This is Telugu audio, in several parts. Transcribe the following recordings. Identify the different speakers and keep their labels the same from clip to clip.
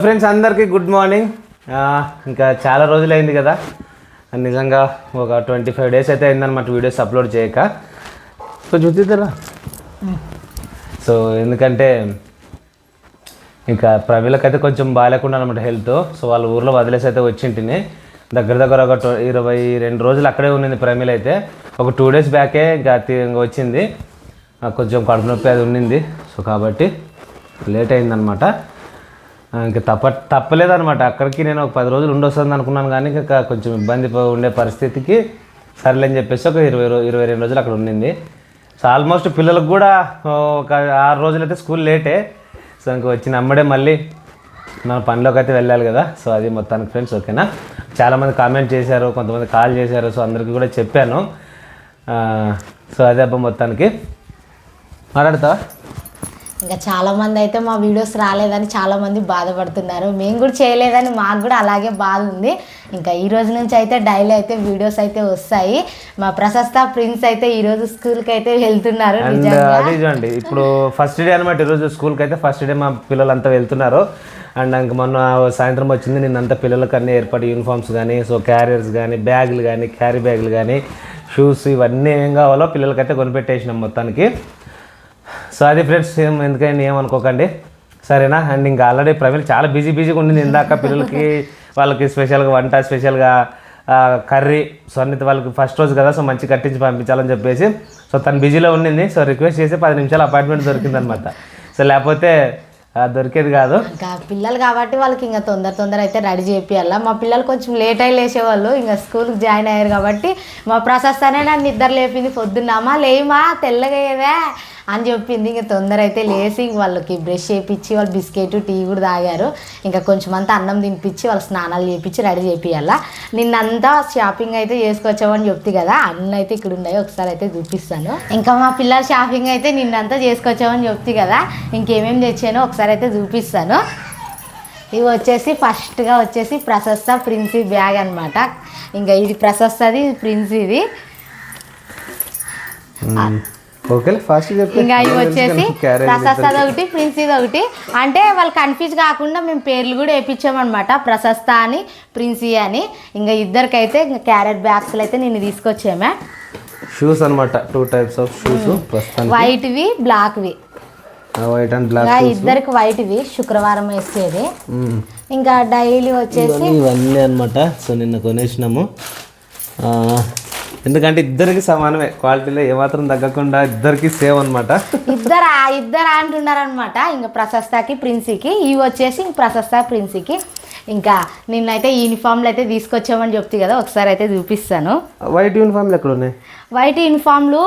Speaker 1: ఫ్రెండ్స్ అందరికీ గుడ్ మార్నింగ్. ఇంకా చాలా రోజులైంది కదా, నిజంగా ఒక 25 days అయితే అయిందన్నమాట వీడియోస్ అప్లోడ్ చేయక. కొంచెం చూద్దారా. సో ఎందుకంటే ఇంకా ప్రవీణకైతే కొంచెం బాగాలేకుండా అనమాట హెల్త్. సో వాళ్ళ ఊర్లో వదిలేసి అయితే వచ్చింటిని. దగ్గర ఒక 22 రోజులు అక్కడే ఉన్నింది ప్రమీల అయితే. ఒక 2 days బ్యాకే ఇంకా వచ్చింది. కొంచెం కడుపు నొప్పి అది ఉండింది. సో కాబట్టి లేట్ అయిందనమాట. ఇంకా తప్పలేదనమాట. అక్కడికి నేను ఒక 10 రోజులు ఉండొస్తుంది అనుకున్నాను, కానీ ఇంకా కొంచెం ఇబ్బంది ఉండే పరిస్థితికి సర్లేని చెప్పేసి ఒక 22 రోజులు అక్కడ ఉండింది. సో ఆల్మోస్ట్ పిల్లలకు కూడా ఒక 6 రోజులు అయితే స్కూల్ లేటే. సో ఇంక వచ్చిన అమ్మడే మళ్ళీ మన పనిలోకి అయితే వెళ్ళాలి కదా. సో అది మొత్తానికి ఫ్రెండ్స్ ఓకేనా. చాలామంది కామెంట్ చేశారు, కొంతమంది కాల్ చేశారు. సో అందరికీ కూడా చెప్పాను. సో అదే అబ్బా మొత్తానికి మాట్లాడతా.
Speaker 2: ఇంకా చాలామంది అయితే మా వీడియోస్ రాలేదని చాలామంది బాధపడుతున్నారు. మేము కూడా చేయలేదని మాకు కూడా అలాగే బాధ ఉంది. ఇంకా ఈ రోజు నుంచి అయితే డైలీ అయితే వీడియోస్ అయితే వస్తాయి. మా ప్రశస్త ప్రిన్స్ అయితే ఈరోజు స్కూల్కి అయితే వెళ్తున్నారు.
Speaker 1: అది చూడండి, ఇప్పుడు ఫస్ట్ డే అనమాట. ఈరోజు స్కూల్కి అయితే ఫస్ట్ డే మా పిల్లలంతా వెళ్తున్నారు. అండ్ ఇంక మొన్న సాయంత్రం వచ్చింది. నిన్నంతా పిల్లలకి అన్నీ ఏర్పాటు యూనిఫామ్స్ కానీ, సో క్యారియర్స్ కానీ, బ్యాగులు కానీ, క్యారీ బ్యాగులు కానీ, షూస్ ఇవన్నీ ఏం కావాలో పిల్లలకైతే కొనిపెట్టేసినాం మొత్తానికి. సో అది ఫ్రెండ్స్, ఎందుకని ఏమనుకోకండి సరేనా. అండ్ ఇంకా ఆల్రెడీ ప్రవీణ్ చాలా బిజీగా ఉండింది ఇందాక. పిల్లలకి వాళ్ళకి స్పెషల్గా వంట, స్పెషల్గా కర్రీ. సో అన్నిటి వాళ్ళకి ఫస్ట్ రోజు కదా, సో మంచి కట్టించి పంపించాలని చెప్పేసి సో తను బిజీలో ఉండింది. సో రిక్వెస్ట్ చేసి 10 నిమిషాలు అపాయింట్మెంట్ దొరికిందనమాట. సో లేకపోతే దొరికేది కాదు.
Speaker 2: ఇంకా పిల్లలు కాబట్టి వాళ్ళకి ఇంకా తొందర అయితే రెడీ చేపియాల. మా పిల్లలు కొంచెం లేట్ అయి లేచేవాళ్ళు, ఇంకా స్కూల్కి జాయిన్ అయ్యారు కాబట్టి మా ప్రశస్తనే నన్ను నిద్ర లేపింది. పొద్దున్నామా లేమా తెల్లగా ఏదా అని చెప్పింది. ఇంకా తొందర అయితే లేచి వాళ్ళకి బ్రష్ చేయించి వాళ్ళు బిస్కెట్ టీ కూడా తాగారు. ఇంకా కొంచెం అంతా అన్నం తినిపించి వాళ్ళకి స్నానాలు చేయించి రెడీ చేపియాల. నిన్నంతా షాపింగ్ అయితే చేసుకొచ్చామని చెప్తే కదా, అన్నీ అయితే ఇక్కడ ఉన్నాయి, ఒకసారి అయితే చూపిస్తాను. ఇంకా మా పిల్లల షాపింగ్ అయితే నిన్నంతా చేసుకొచ్చామని చెప్తే కదా, ఇంకేమేమి తెచ్చానో ఒకసారి అయితే చూపిస్తాను. ఇవి వచ్చేసి ఫస్ట్గా వచ్చేసి ప్రశస్త ప్రిన్సీ బ్యాగ్ అనమాట. ఇంకా ఇది ప్రశస్తది, ప్రిన్స్ ఇది. ఇంకా ఇవి వచ్చేసి ప్రశస్తది ఒకటి, ప్రిన్సీది ఒకటి. అంటే వాళ్ళు కన్ఫ్యూజ్ కాకుండా మేము పేర్లు కూడా వేయించామన్నమాట, ప్రశస్త అని, ప్రిన్సీ అని. ఇంకా ఇద్దరికైతే ఇంకా క్యారెట్ బ్యాగ్స్లు అయితే నేను తీసుకొచ్చామే.
Speaker 1: షూస్ అనమాట, 2 types ఆఫ్ షూస్,
Speaker 2: వైట్వి, బ్లాక్వి.
Speaker 1: వైట్ అండ్ బ్లాక్
Speaker 2: ఇద్దరికి వైట్వి, శుక్రవారం వేసేది. ఇంకా డైలీ వచ్చేసి
Speaker 1: ఇవన్నీ అనమాట. సో నిన్న కొనేసినాము, ఎందుకంటే ఇద్దరికి సమానమే క్వాలిటీలో, ఏమాత్రం తగ్గకుండా ఇద్దరికి సేమ్ అనమాట.
Speaker 2: ఇద్దరు అంటున్నారనమాట. ఇంకా ప్రశస్తకి, ప్రిన్సీకి. ఇవి వచ్చేసి ప్రశస్త, ప్రిన్సీకి. ఇంకా నిన్నైతే యూనిఫామ్లు అయితే తీసుకొచ్చామని చెప్తే కదా, ఒకసారి అయితే చూపిస్తాను.
Speaker 1: వైట్ యూనిఫామ్లు ఎక్కడ ఉన్నాయి?
Speaker 2: వైట్ యూనిఫామ్లు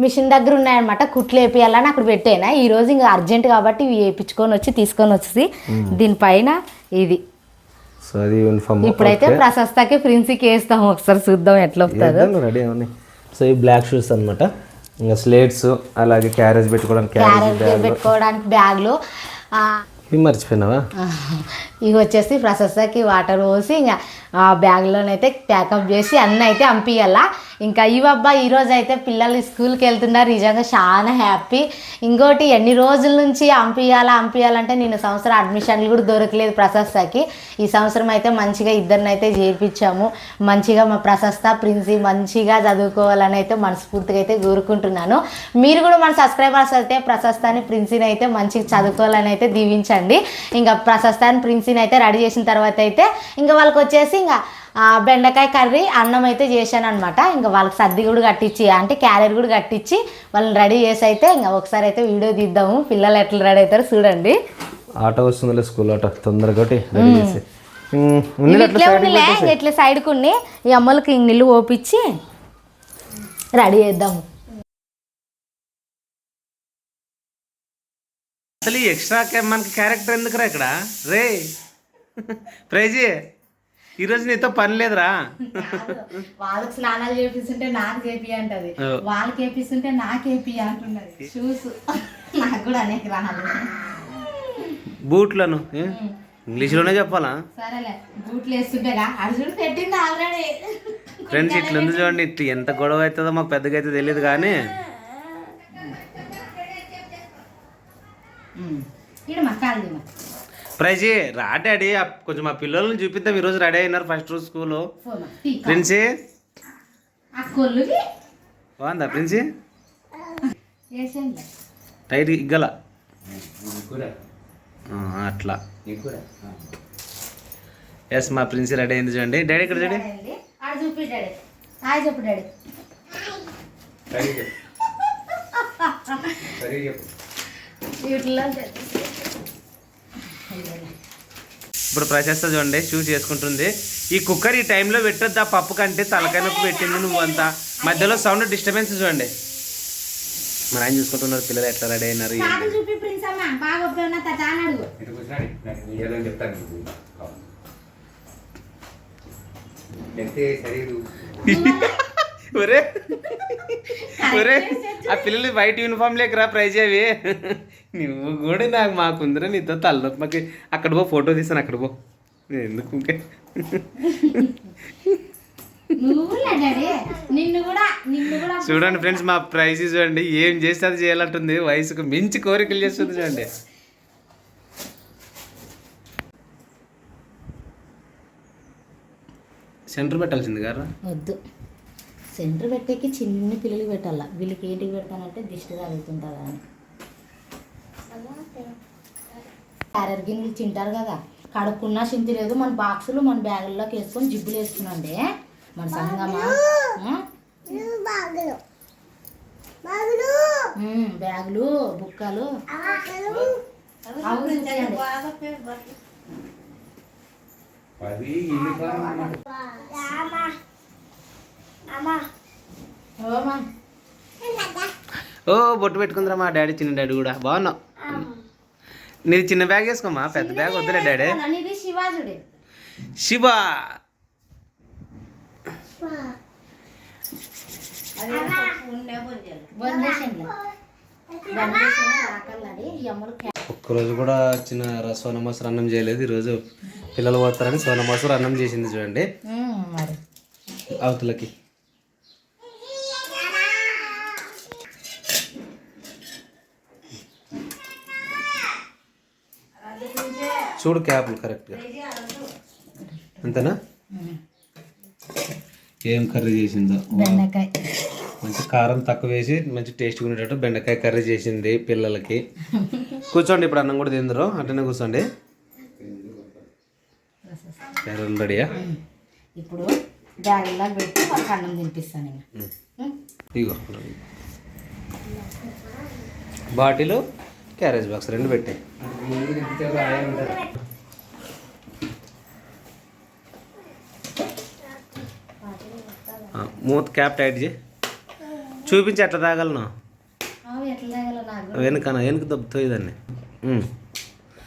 Speaker 2: మిషన్ దగ్గర ఉన్నాయన్నమాట, కుట్లు వేపియాలని అక్కడ పెట్టేనా. ఈరోజు ఇంకా అర్జెంట్ కాబట్టి ఇవి వేయించుకొని తీసుకొని వచ్చి దీనిపైన ఇది.
Speaker 1: సో అది యూనిఫామ్.
Speaker 2: ఇప్పుడైతే ప్రశస్తకి, ప్రిన్సీకి వేస్తాము, ఒకసారి చూద్దాం ఎట్లా వస్తుందో.
Speaker 1: రెడీ అవునాయి. సో ఈ బ్లాక్ షూస్ అనమాట. ఇంకా స్లేట్స్, అలాగే క్యారేజ్
Speaker 2: పెట్టుకోవడానికి బ్యాగ్లు.
Speaker 1: ఇవి మర్చిపోయినావా?
Speaker 2: ఇవి వచ్చేసి ప్రశస్తకి వాటర్ పోసి ఇంకా ఆ బ్యాగ్లోనైతే ప్యాకప్ చేసి అన్నీ అయితే పంపించాలా. ఇంకా ఇవబ్బా ఈరోజు అయితే పిల్లలు స్కూల్కి వెళ్తున్నారు, నిజంగా చాలా హ్యాపీ. ఇంకోటి ఎన్ని రోజుల నుంచి పంపించాలంటే నేను సంవత్సరం అడ్మిషన్లు కూడా దొరకలేదు ప్రశస్తకి. ఈ సంవత్సరం అయితే మంచిగా ఇద్దరిని అయితే చేర్పించాము. మంచిగా మా ప్రశస్త, ప్రిన్సీ మంచిగా చదువుకోవాలని అయితే మనస్ఫూర్తిగా అయితే కోరుకుంటున్నాను. మీరు కూడా మన సబ్స్క్రైబర్స్ అయితే ప్రశస్తని, ప్రిన్సీని అయితే మంచిగా చదువుకోవాలని అయితే దీవించండి. ఇంకా ప్రశస్తని, ప్రిన్సీని అయితే రెడీ చేసిన తర్వాత అయితే ఇంకా వాళ్ళకి వచ్చేసి ఇంకా బెండకాయ కర్రీ, అన్నం అయితే చేశాను అనమాట. ఇంకా వాళ్ళకి సర్ది కూడా కట్టించి, అంటే క్యారెట్ కూడా కట్టించి వాళ్ళని రెడీ చేసి అయితే ఇంకా ఒకసారి అయితే వీడియో తీద్దాము. పిల్లలు ఎట్లా రెడీ అవుతారు చూడండి.
Speaker 1: ఆటో వస్తుంది, స్కూల్ ఆటో, తొందరగా
Speaker 2: ఇట్లా సైడ్కుని ఈ అమ్మలకి నీళ్ళు ఓపించి రెడీ చేద్దాము.
Speaker 1: అసలు ఈ ఎక్స్ట్రా మనకి క్యారెక్టర్ ఎందుకురా ఇక్కడ రే ప్రైజీ? ఈరోజు నీతో పని లేదురా.
Speaker 2: వాళ్ళకి స్నానాలు చేపిస్తుంటే నాకు చేపి అంటది, వాళ్ళకి చేపిస్తుంటే నాకు చేపి అంటున్నది. షూస్ నాకు కూడా అనేక రావాలి.
Speaker 1: బూట్లను ఇంగ్లీష్లోనే చెప్పాలా?
Speaker 2: సరేలే, బూట్లు వేస్తుంటేగా అడుగుడు పెట్టింది ఆల్రెడీ.
Speaker 1: ఫ్రెండ్స్ ఇట్లా ఉంది చూడండి, ఇట్లా ఎంత గొడవ అవుతుందో మాకు పెద్దగా అయితే తెలియదు కానీ ప్రైజీ రా డాడీ కొంచెం మా పిల్లల్ని చూపిద్దాం. ఈరోజు రెడీ అయినారు ఫస్ట్ రోజు స్కూలు. ప్రిన్సీ బాగుందా ప్రిన్సీ? టైట్ ఇగ్గల అట్లా. ఎస్ మా ప్రిన్సీ రెడీ అయింది చూడండి. డాడీ ఇక్కడ చూడండి. ఇప్పుడు ప్రశస్త చూడండి షూ చేసుకుంటుంది. ఈ కుక్కర్ ఈ టైంలో పెట్టొద్దా పప్పు కంటే తలకాయ నొప్పి పెట్టింది నువ్వంతా. మధ్యలో సౌండ్ డిస్టర్బెన్స్ చూడండి. మరి ఆయన చూసుకుంటున్నారు పిల్లలు ఎట్లా రెడీ అయినారు. ఒరే ఒరే ఆ పిల్లలు వైట్ యూనిఫామ్ లేకరా ప్రైజ్ అవి. నువ్వు కూడా నాకు మాకుందరా నీతో తలనొప్పి. మాకు అక్కడ పో ఫోటో తీసాను. అక్కడ పో ఎందుకు ఇంకే చూడండి ఫ్రెండ్స్ మా ప్రైజ్ చూడండి. ఏం చేస్తే అది చేయాలంటుంది. వయసుకు మించి కోరికలు చేస్తుంది చూడండి. సెంటర్ పెట్టాల్సింది కదా.
Speaker 2: వద్దు సెంటర్ పెట్టేకి చిన్న పిల్లలు పెట్టాల. వీళ్ళకి ఏంటికి పెడతానంటే దిష్టి తగులుతుంటుందా అని. క్యారెట్ గిన్నెలు తింటారు కదా, కడుక్కున్నా చింతి లేదు. మన బాక్సులు మన బ్యాగుల్లోకి వేసుకొని జిబ్బులు వేసుకున్నాండి మన సంగమా. బ్యాగులు బుక్కలు
Speaker 1: ఓ బొట్టు పెట్టుకుందిరా మా డాడీ. చిన్న డాడీ కూడా బాగున్నావు. నీది చిన్న బ్యాగ్ వేసుకోమా, పెద్ద బ్యాగ్ వద్దులే డాడీ. శివ ఒక్కరోజు కూడా చిన్న సోన మసూరు అన్నం చేయలేదు. ఈరోజు పిల్లలు పోతారని సోన మసూరు అన్నం చేసింది చూడండి అవతలకి. చూడు క్యాప్లు కరెక్ట్గా అంతేనా? ఏం కర్రీ చేసిందో.
Speaker 2: బెండకాయ
Speaker 1: మంచి కారం తక్కువ వేసి మంచి టేస్ట్గా ఉండేటట్టు బెండకాయ కర్రీ చేసింది పిల్లలకి. కూర్చోండి ఇప్పుడు అన్నం కూడా తిందరు. అట్లనే కూర్చోండి. రెడీయా?
Speaker 2: ఇప్పుడు బ్యాగులా పెట్టి వాళ్ళకి అన్నం తినిపిస్తాను.
Speaker 1: ఇగో బాటిల్ క్యారేజ్ బాక్స్ రెండు పెట్టాయి. మూత క్యాప్ టైట్ చేయి. చూపించి ఎట్లా తాగలను. వెనుకనా వెనుక దబ్బుతాయి దాన్ని.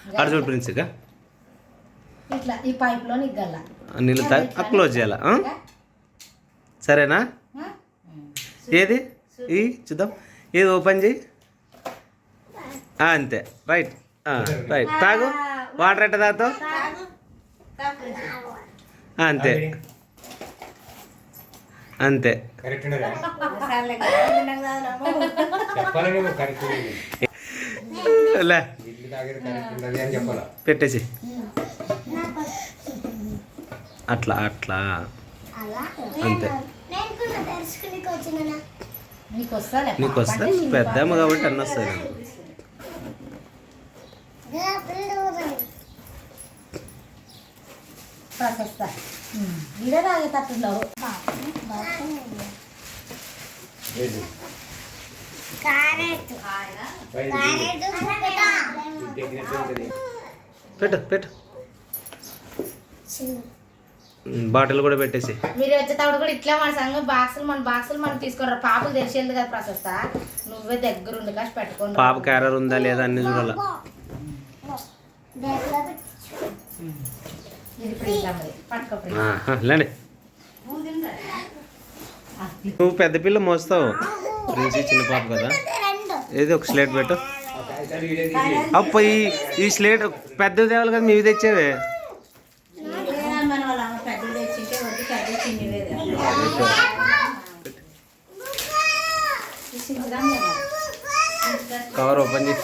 Speaker 1: అక్కడ చూడు ప్రిన్సిగా నీళ్ళు తాగి క్లోజ్ చేయాలా? సరేనా? ఏది ఈ చూద్దాం. ఏది ఓపెన్ చేయి. అంతే రైట్ రైట్. తాగు. వాటర్ ఎట్ట తాగుతావు? అంతే అంతే. లే పెట్టేసి అట్లా అట్లా అంతే. నీకు వస్తుంది పెద్దమ్మ కాబట్టి అన్నీ వస్తాయి. పెట్టు పెట్టు. బాటిల్ కూడా పెట్టేసి.
Speaker 2: మీరు వచ్చేటప్పుడు కూడా ఇట్లా మన సంగం బాక్సులు మనం తీసుకోరా. పాపకు తెలిసేది కదా ప్రశస్త. నువ్వే దగ్గర ఉండి కాసి పెట్టుకోండి.
Speaker 1: పాప క్యారర్ ఉందా లేదా అన్ని చూడాల. లేండి. నువ్వు పెద్ద పిల్ల మోస్తావు. ప్రిన్సీ చిన్న పాప కదా. ఏది ఒక స్లేట్ పెట్టు. అప్ప ఈ స్లేట్ పెద్దది తేవాలి కదా. మీవి తెచ్చేవే. కవర్ ఓపెన్ చేసి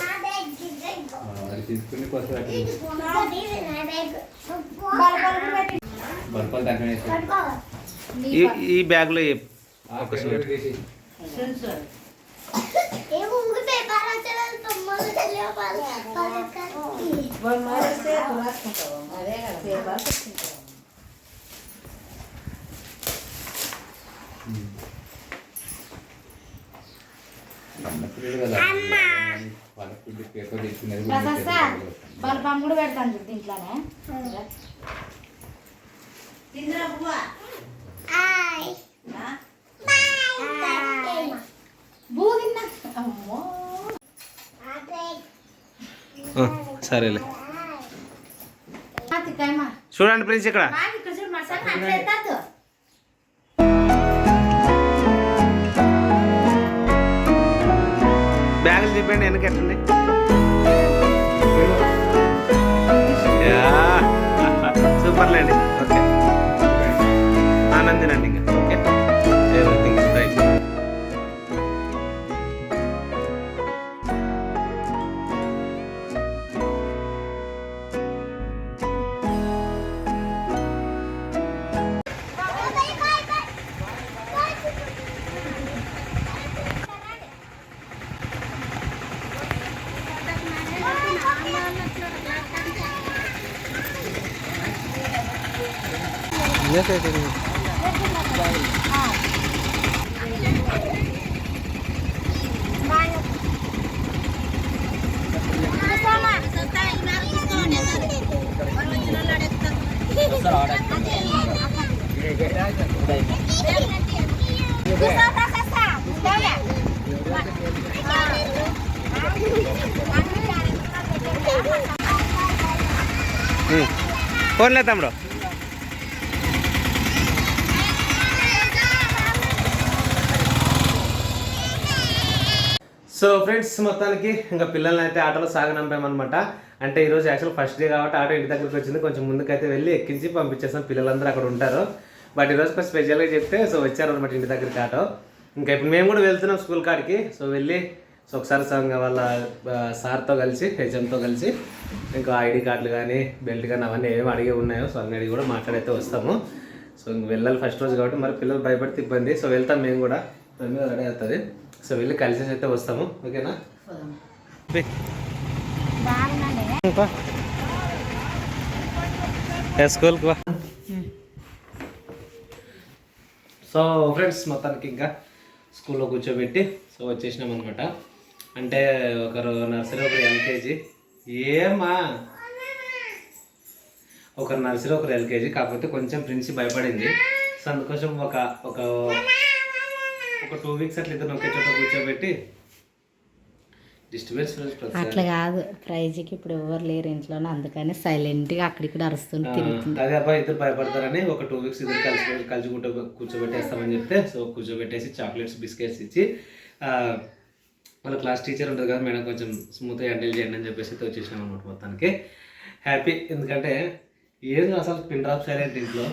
Speaker 1: ఈ బ్యాగ్లో
Speaker 2: వాళ్ళ పంపుడు పెడతాను దీంట్లోనే
Speaker 1: సరేలే చూడండి ప్రిన్స్ ఇక్కడ బ్యాగులు చెప్పండి వెనక ఎట్లుంది సూపర్లేండి ఓకే ఆనందినండి ఇంకా ఓకే ఎవ్రీథింగ్ ఇస్ రైట్ ఫోన్లే తమ్ముడు సో ఫ్రెండ్స్ మొత్తానికి ఇంకా పిల్లల్ని అయితే ఆటోలో సాగనంపామన్నమాట. అంటే ఈరోజు యాక్చువల్ ఫస్ట్ డే కాబట్టి ఆటో ఇంటి దగ్గరికి వచ్చింది. కొంచెం ముందుకైతే వెళ్ళి ఎక్కించి పంపించేస్తాం, పిల్లలందరూ అక్కడ ఉంటారు. బట్ ఈరోజు కొంచెం స్పెషల్గా చెప్తే సో వచ్చారనమాట ఇంటి దగ్గరికి ఆటో. ఇంకా ఇప్పుడు మేము కూడా వెళ్తున్నాం స్కూల్ కాడికి. సో వెళ్ళి సో ఒకసారి వాళ్ళ సార్తో కలిసి హెచ్ఎంతో కలిసి ఇంకా ఐడి కార్డులు కానీ బెల్ట్ కానీ అవన్నీ ఏమేమి అడిగి ఉన్నాయో సో అన్నీ అడిగి కూడా మాట్లాడైతే వస్తాము. సో ఇంక వెళ్ళాలి ఫస్ట్ రోజు కాబట్టి మరి పిల్లలు భయపడితే ఇబ్బంది. సో వెళ్తాం మేము కూడా, మేము రెడీ అవుతుంది. సో వెళ్ళి కలిసి అయితే వస్తాము, ఓకేనా? స్కూల్కి వా. సో ఫ్రెండ్స్ మొత్తానికి ఇంకా స్కూల్లో కూర్చోబెట్టి సో వచ్చేసినాం అనమాట. అంటే ఒకరు నర్సరీ, ఒకరు ఎల్కేజీ. ఏమా ఒకరు నర్సరీ, ఒకరు ఎల్కేజీ. కాకపోతే కొంచెం ప్రిన్సి భయపడింది. సో అందుకోసం ఒక 2 వీక్స్ అట్లా ఇద్దరు ఒకే చోట కూర్చోబెట్టి డిస్టర్బెన్స్.
Speaker 2: అట్లా కాదు, ప్రైజ్కి ఇప్పుడు ఎవరు లేరు ఇంట్లోనే, అందుకని సైలెంట్గా అక్కడిక్కడ అరుస్తుంది, తిరుగుతుంది.
Speaker 1: అదే అబ్బాయి ఇద్దరు భయపడతారని ఒక 2 వీక్స్ ఇద్దరు కలిసి కూర్చోబెట్టేస్తామని చెప్తే సో కూర్చోబెట్టేసి చాక్లెట్స్, బిస్కెట్స్ ఇచ్చి వాళ్ళ క్లాస్ టీచర్ ఉంటుంది కదా మేడం, కొంచెం స్మూత్గా హ్యాండిల్ చేయండి అని చెప్పేసి వచ్చేసినాం అనమాట. మొత్తానికి హ్యాపీ. ఎందుకంటే ఏదో అసలు పిన్ డ్రాప్ సైలెంట్ ఇంట్లో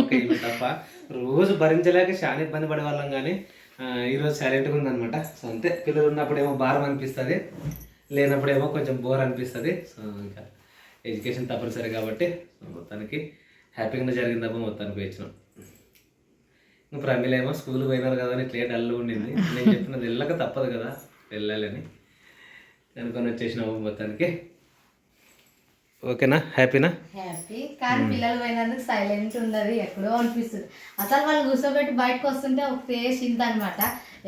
Speaker 1: ఓకే తప్ప రోజు భరించలేక చాలా ఇబ్బంది పడే వాళ్ళం. కానీ ఈరోజు సైలెంట్గా ఉందనమాట. సో అంతే, పిల్లలు ఉన్నప్పుడు ఏమో భారం అనిపిస్తుంది, లేనప్పుడు ఏమో కొంచెం బోర్ అనిపిస్తుంది. సో ఇంకా ఎడ్యుకేషన్ తప్పనిసరి కాబట్టి సో మొత్తానికి హ్యాపీగానే జరిగిందబ్బా. మొత్తానికి వచ్చినాం. ఇంకా ప్రమిళ ఏమో స్కూల్కి పోయినారు కదా అని ఇట్లా డల్గా ఉండింది. నేను చెప్పినది వెళ్ళక తప్పదు కదా, వెళ్ళాలని అనుకొని వచ్చేసినాము మొత్తానికి. ఓకేనా? హ్యాపీనా?
Speaker 2: హ్యాపీ. కానీ పిల్లలు పోయినందుకు సైలెంట్ ఉన్నది, ఎక్కడో అనిపిస్తుంది. అసలు వాళ్ళు కూర్చోబెట్టి బయటకు వస్తుంటే ఒక ఫేస్ ఇంత అనమాట,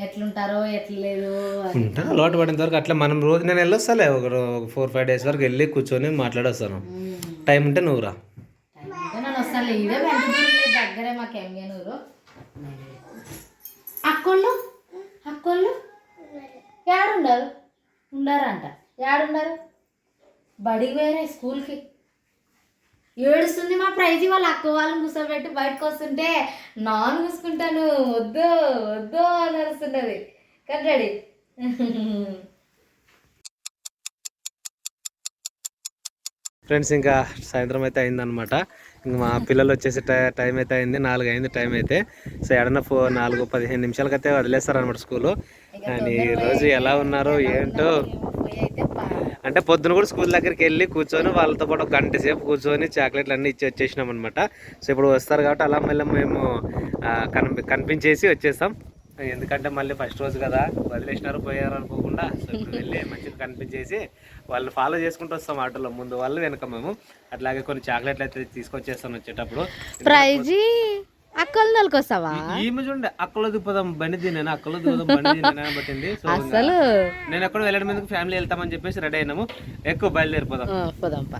Speaker 2: ఎట్లుంటారో ఎట్లేదు
Speaker 1: ఉంటా అలవాటు పడిన వరకు అట్లా. మనం రోజు నేను వెళ్ళొస్తాలే ఒక 4-5 డేస్ వరకు వెళ్ళి కూర్చొని మాట్లాడొస్తాను. టైం ఉంటే నువ్వు రా.
Speaker 2: నేను వస్తాను, ఇదే దగ్గరే మాకు ఎంగనూరు. అక్కోళ్ళు ఏడుండరు, ఉండరంట. ఏడున్నారు? బడికి వేరే స్కూల్కి. ఏడుస్తుంది మా ప్రైజ్. వాళ్ళు అక్క వాళ్ళని కూర్చోబెట్టి బయటకు వస్తుంటే నాన్ కూసుకుంటాను, వద్దు వద్దు అని అరుస్తున్నది. కట్టడి
Speaker 1: ఫ్రెండ్స్ ఇంకా సాయంత్రం అయితే అయిందనమాట. ఇంకా మా పిల్లలు వచ్చేసి టైం అయితే అయింది, 4 అయింది టైం అయితే. సో ఎడన్నా 4-15 నిమిషాలకైతే వదిలేస్తారనమాట స్కూలు. కానీ ఈరోజు ఎలా ఉన్నారో ఏంటో అంటే పొద్దున కూడా స్కూల్ దగ్గరికి వెళ్ళి కూర్చొని వాళ్ళతో పాటు ఒక గంట సేపు కూర్చొని చాక్లెట్లు అన్నీ ఇచ్చి వచ్చేసినాం అనమాట. సో ఇప్పుడు వస్తారు కాబట్టి అలా మళ్ళీ మేము కనిపించేసి వచ్చేస్తాం. ఎందుకంటే మళ్ళీ ఫస్ట్ రోజు కదా, వదిలేసినారు పోయారు అనుకోకుండా. సో ఇప్పుడు వెళ్ళి మంచిగా కనిపించేసి వాళ్ళు ఫాలో చేసుకుంటూ వస్తాం ఆటోలో, ముందు వాళ్ళు వెనక మేము. అట్లాగే కొన్ని చాక్లెట్లు అయితే తీసుకొచ్చేస్తాను వచ్చేటప్పుడు.
Speaker 2: ప్రైజీ అక్కలు నలుకొస్తావా?
Speaker 1: ఈమె చూడండి, అక్కలో దిప్పుదాం బండి తిన్నాను, అక్కలో దిగుదాం బండి తిన్నాను పట్టింది. సో
Speaker 2: అసలు
Speaker 1: నేను ఎక్కడ వెళ్ళడం ఎందుకు, ఫ్యామిలీ వెళ్తామని చెప్పేసి రెడీ అయినాము. ఎక్కువ బయలుదేరిపోదాం.
Speaker 2: పోదాంపా.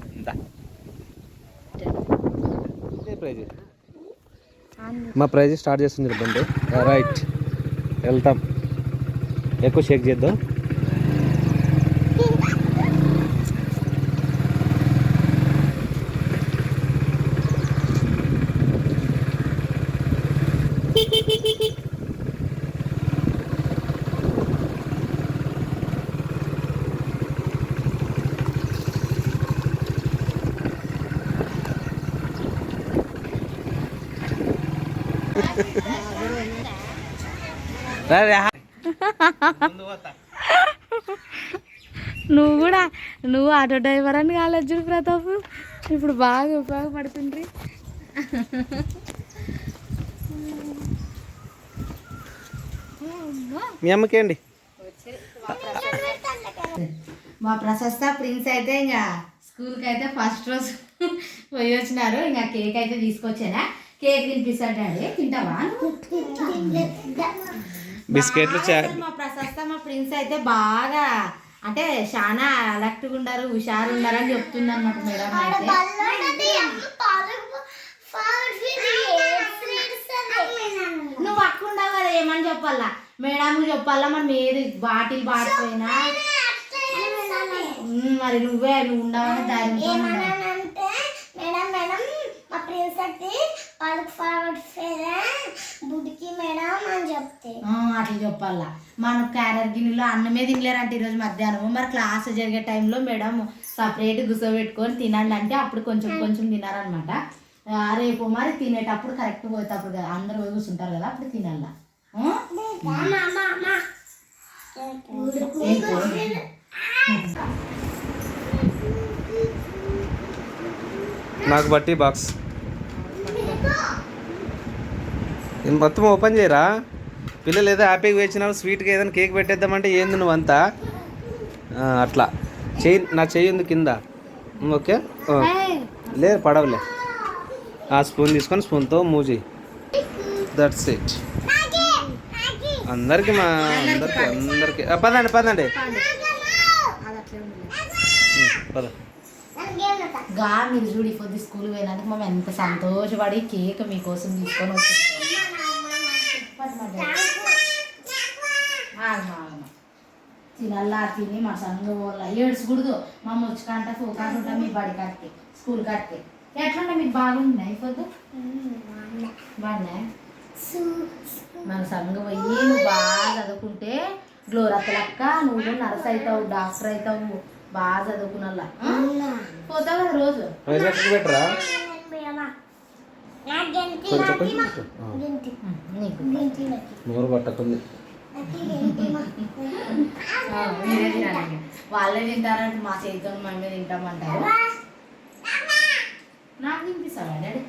Speaker 1: ప్రైజ్ మా ప్రైజ్ స్టార్ట్ చేస్తుంది బండి. రైట్, వెళ్తాం. ఎక్కువ షేక్ చేద్దాం.
Speaker 2: నువ్వు ఆటో డ్రైవర్ అని కాలేజ్ ప్రతాప్ ఇప్పుడు బాగా ఉపయోగపడుతుండ్రి.
Speaker 1: మీ అమ్మకేండి.
Speaker 2: మా ప్రశస్త ప్రిన్స్ అయితే ఇంకా స్కూల్కి అయితే ఫస్ట్ రోజు పోయి వచ్చినారు. ఇంకా కేక్ అయితే తీసుకొచ్చానా, కేక్ తినిపిస్తాడు డాడీ. తింటావా?
Speaker 1: బిస్కెట్లు.
Speaker 2: మా ప్రశస్త మా ప్రిన్స్ అయితే బాగా అంటే చాలా అలర్ట్గా ఉన్నారు, హుషారు ఉన్నారు అని చెప్తుంది అన్నమాట మేడం. అయితే నువ్వు అక్కుండవు కదా, ఏమని చెప్పాలా మేడం చెప్పాలా? మనం ఏది బాటిల్ బాటిపోయినా మరి నువ్వు ఉండవని ధైర్యంతో అట్లా చెప్పాలా. మన క్యారెట్ గిన్నెలో అన్నమే తినలేరంటే ఈరోజు మధ్యాహ్నం. మరి క్లాస్ జరిగే టైంలో మేడం సపరేట్ గుసబెట్టుకొని తినండి అంటే అప్పుడు కొంచెం కొంచెం తినారనమాట. రేపు మరి తినేటప్పుడు కరెక్ట్ పోయేటప్పుడు కదా, అందరూ పోయి కూర్చుంటారు కదా, అప్పుడు తినాలా.
Speaker 1: నాకు బట్టి బాక్స్ మొత్తం ఓపెన్ చేయరా. పిల్లలు ఏదో హ్యాపీగా వేసినారు, స్వీట్గా ఏదైనా కేక్ పెట్టేద్దామంటే ఏంది నువ్వంతా అట్లా చెయ్యి. నా చెయ్యి ఉంది కింద. ఓకే లేదు పడవలే. ఆ స్పూన్ తీసుకొని స్పూన్తో మూజీ. That's it. అందరికి అందరికి పదండి పద.
Speaker 2: మీరు చూడి కొద్ది స్కూల్ పోయినందుకు మేము ఎంత సంతోషపడి కేక్ మీకోసం తీసుకొని వచ్చింది. తినల్లా తిని మా సంఘ వాళ్ళ ఏడ్చుకూడదు. మా ముచ్చుకంట ఫోకాస్ ఉంటా మీ బడి కట్టి స్కూల్ కట్టి. ఎట్లుండే మీకు బాగుంది అయిపోద్దు బాగున్నాయి. మన సంఘ పోయి నువ్వు బాగా చదువుకుంటే గ్లోరత్త లెక్క నువ్వు నర్స్ అవుతావు, డాక్టర్ అవుతావు. బాగా చదువుకున్నల్లా పోతావు కదా రోజు. వాళ్ళే తింటారంటే మా చేతితో మేమే తింటామంటారు. నాకు తినిపిస్తావా డాడీ?